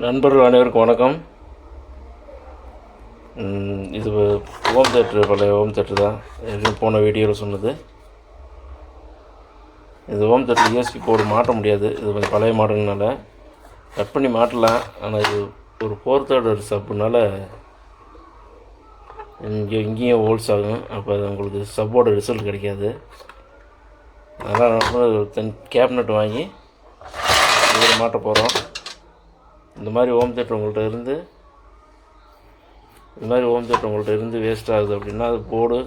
நண்பர்கள் அனைவருக்கும் வணக்கம். இது ஹோம் தேட்ரு, பழைய ஹோம் தேட்ரு தான். போன வீடியோவில் சொன்னது. இது ஹோம் தேட்ரு யூஎஸ்பி போர்டு மாட்ட முடியாது. இது கொஞ்சம் பழைய மாடல்னால கட் பண்ணி மாட்டலாம். ஆனால் இது ஒரு 4/3 ஒரு சப்புனால இங்கேயும் ஹோல்ஸ் ஆகும். அப்போ அது உங்களுக்கு சப்போட ரிசல்ட் கிடைக்காது. அதனால் நம்ம கேபினட் வாங்கி இதில் மாட்ட போகிறோம். இந்த மாதிரி ஹோம் தேட்டர் உங்கள்கிட்ட இருந்து வேஸ்ட் ஆகுது அப்படின்னா, அது போர்டு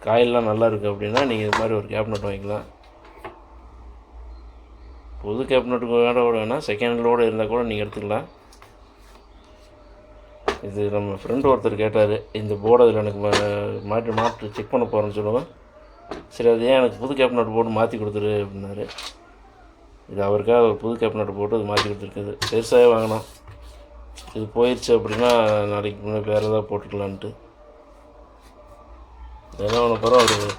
காயிலெலாம் நல்லா இருக்குது அப்படின்னா நீங்கள் இது மாதிரி ஒரு கேபினட் வாங்கிக்கலாம். புது கேபினட்டுக்கு வேணால் செகண்ட் லோடு இருந்தால் கூட நீங்கள் எடுத்துக்கலாம். இது நம்ம ஃப்ரெண்டு ஒருத்தர் கேட்டார், இந்த போர்டு அதில் எனக்கு மாற்றி செக் பண்ண போகிறேன்னு சொல்லுவேன். சரி, அது ஏன் எனக்கு புது கேபினட் போட்டு மாற்றி கொடுத்துரு அப்படின்னாரு. இது அவருக்காக ஒரு புது கேபினட் போட்டு அது மாற்றி கொடுத்துருக்குது. பெருசாகவே வாங்கினோம். இது போயிடுச்சு அப்படின்னா நாளைக்கு முன்னாடி வேறு ஏதாவது போட்டுக்கலான்ட்டு. இதெல்லாம் ஒன்று பரவாயில்ல.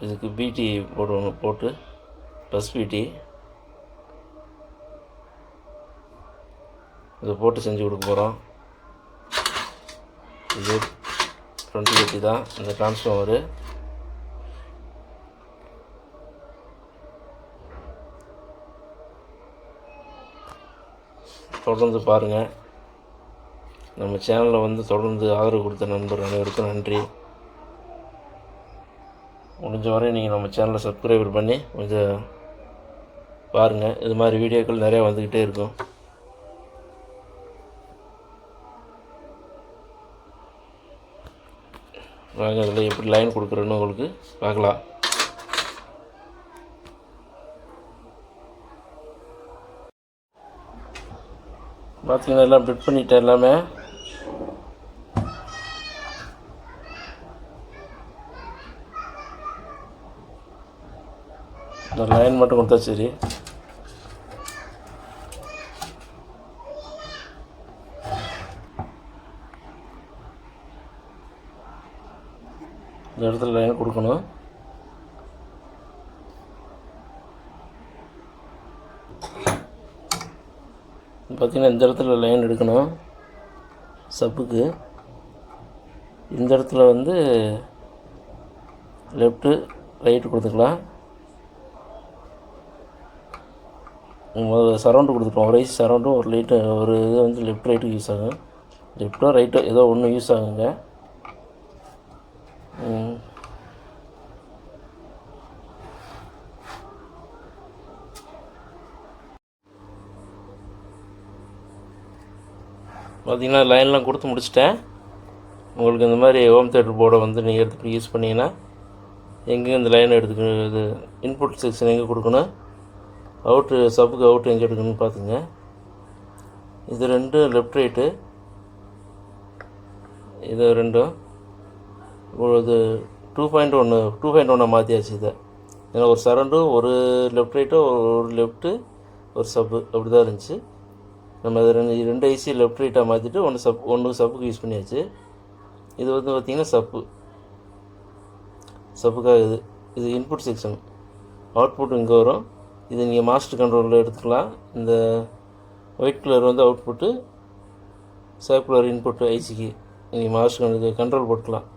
இதுக்கு பிடி போட்டு ப்ளஸ் பிடி இதை போட்டு செஞ்சு கொடுக்க போகிறோம். இது 2080 தான் இந்த டிரான்ஸ்ஃபார்மரு. தொடர்ந்து பாருங்கள். நம்ம சேனலில் தொடர்ந்து ஆதரவு கொடுத்த நண்பர் அனைவருக்கும் நன்றி. முடிஞ்ச வரை நீங்கள் நம்ம சேனலை சப்ஸ்கிரைபர் பண்ணி கொஞ்சம் பாருங்கள். இது மாதிரி வீடியோக்கள் நிறையா வந்துக்கிட்டே இருக்கும். வாங்க, அதில் எப்படி லைன் கொடுக்குறேன்னு உங்களுக்கு பார்க்கலாம். பார்த்தீங்கன்னா எல்லாம் பிட் பண்ணிட்டேன். எல்லாமே இந்த லைன் மட்டும் கொடுத்தா சரி. இந்த இடத்துல லைன் கொடுக்கணும். பார்த்திங்கன்னா இந்த இடத்துல லைன் எடுக்கணும் சப்புக்கு. இந்த இடத்துல லெஃப்ட்டு ரைட்டு கொடுத்துக்கலாம். சரௌண்டு கொடுத்துட்டோம். ஒரு ஐசி சரௌண்டும் ஒரு லைட்டு, ஒரு இது லெஃப்ட் ரைட்டுக்கு யூஸ் ஆகும். லெஃப்ட்டோ ரைட்டோ ஏதோ ஒன்று யூஸ் ஆகுங்க. பார்த்திங்கன்னா லைன்லாம் கொடுத்து முடிச்சிட்டேன். உங்களுக்கு இந்த மாதிரி ஹோம் தேட்டர் போர்டை நீங்கள் எடுத்து யூஸ் பண்ணிங்கன்னா எங்கேயும் இந்த லைனை எடுத்துக்கணும். இது இன்புட் செக்ஷன் எங்கே கொடுக்கணும், அவுட்டு சப்புக்கு அவுட்டு எங்கே எடுக்கணும்னு பார்த்துங்க. இது ரெண்டும் லெஃப்ட் ரைட்டு, இது ரெண்டும் இது 2.1 மாற்றியாச்சு. இதை ஏன்னா ஒரு சரண்டும் ஒரு லெஃப்ட் ரைட்டோ ஒரு லெஃப்ட்டு ஒரு சப்பு அப்படி தான் இருந்துச்சு. நம்ம அது ரெண்டு ஐசி லெஃப்ட் ரைட்டாக மாற்றிட்டு ஒன்று சப்புக்கு யூஸ் பண்ணியாச்சு. இது பார்த்திங்கன்னா சப்புக்காக இது இன்புட் செக்ஷன். அவுட்புட் இங்கே வரும். இது நீங்கள் மாஸ்டர் கண்ட்ரோலில் எடுத்துக்கலாம். இந்த white colour output, circular input ஐசிக்கு நீங்கள் மாஸ்டர் கண்ட்ரோல் போட்டுக்கலாம்.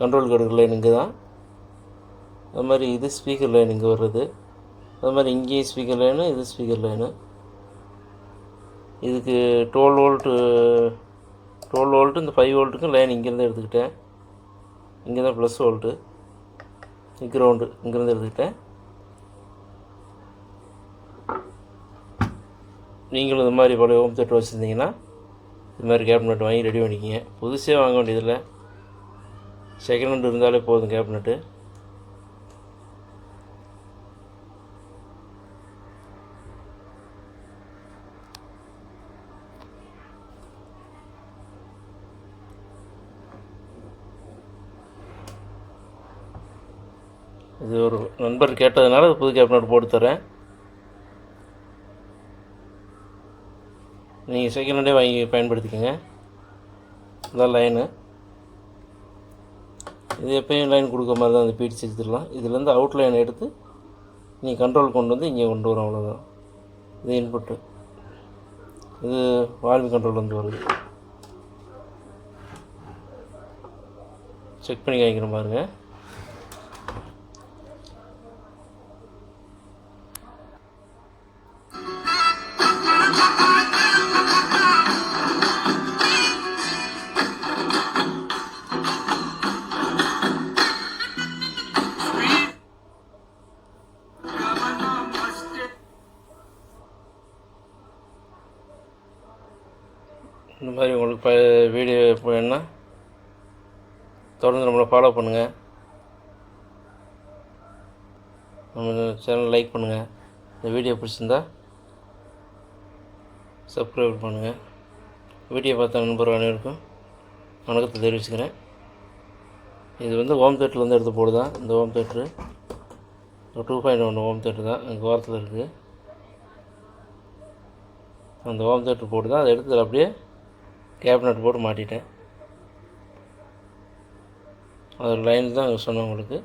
கண்ட்ரோல் எடுக்கிற லைன் இங்கே தான். அது மாதிரி இது ஸ்பீக்கர் லைன் இங்கே வர்றது. அது மாதிரி இங்கேயும் ஸ்பீக்கர் லைனு, இது ஸ்பீக்கர் லைனு. இதுக்கு 12 வோல்ட்டு இந்த 5 வோல்ட்டுக்கும் லைன் இங்கேருந்து எடுத்துக்கிட்டேன். இங்கே தான் ப்ளஸ் வோல்ட்டு, கிரவுண்டு இங்கேருந்து எடுத்துக்கிட்டேன். நீங்களும் இந்த மாதிரி பழைய ஹோம் தேட்டர் வச்சுருந்தீங்கன்னா இது மாதிரி கேபினட் வாங்கி ரெடி பண்ணிக்கிங்க. புதுசே வாங்க வேண்டியதில்லை, செகண்ட் ஹேண்ட் இருந்தாலே போதும் கேபினட்டு. இது ஒரு நண்பர் கேட்டதுனால புது கேபினட் போட்டு தரேன். நீங்கள் செகண்ட் ஹேண்டே வாங்கி பயன்படுத்திக்கோங்க. இதான் லைனு. இது எப்பயும் லைன் கொடுக்குற மாதிரி தான் அந்த பிடி செஞ்சுக்கலாம். இதுலேருந்து அவுட் லைன் எடுத்து நீ கண்ட்ரோல் கொண்டு வந்து இங்கே கொண்டு வரும், அவ்வளோதான். இது இன்புட்டு. இது வால்யூம் கண்ட்ரோல் வந்து வருது. செக் பண்ணி காமிக்கிறேன் பாருங்கள். இந்த மாதிரி உங்களுக்கு வீடியோ வேணுன்னா தொடர்ந்து நம்மளை ஃபாலோ பண்ணுங்கள். நம்ம சேனல் லைக் பண்ணுங்கள். இந்த வீடியோ பிடிச்சிருந்தா சப்ஸ்கிரைப் பண்ணுங்கள். வீடியோ பார்த்த நண்பர்கள் அனைவருக்கும் வணக்கத்தை தெரிவிச்சுக்கிறேன். இது வந்து ஹோம் தேட்டர்லேருந்து எடுத்து போடுதான். இந்த ஹோம் தேட்ரு 2.1 ஹோம் தேட்ரு தான், எங்கள் ஓரத்தில் இருக்குது. அந்த ஹோம் தேட்ரு போட்டு தான் அதை எடுத்து அப்படியே கேபினட் போட்டு மாட்டிட்டேன். அது லைன் தான் சொன்னேன் உங்களுக்கு.